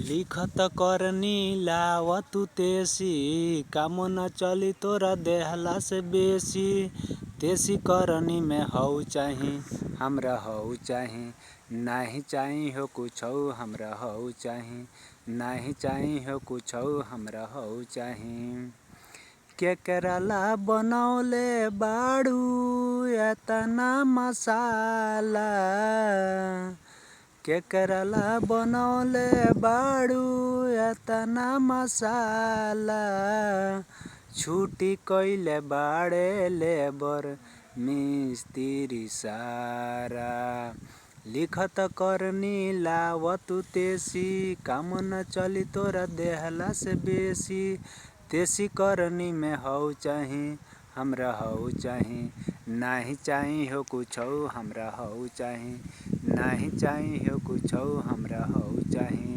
लिखत करनी लावतु तेसी, काम न चली तोरा देहला से बेसी। तेसी करनी में हऊ चाही, हमरा हऊ चाही, नाही चाही हो कुछऊ हमरा हऊ चाही, नाही चाही हो कुछऊ हमरा हऊ चाही। केकरा ला बनौले बाड़ू एतना मसाला, केकरा ला बनौले बाड़ू एतना मसाला। छुट्टी कइले बाड़े लेबर मिस्त्री सारा, लिखत करनी लावतु तेसी, काम न चली तोरा देहला से बेसी। तेसी करनी में हऊ चाही, हमरा हऊ चाही, नाही चाही हो कुछऊ हमरा हऊ चाही, नाही चाही हो कुछऊ हमरा हऊ चाही।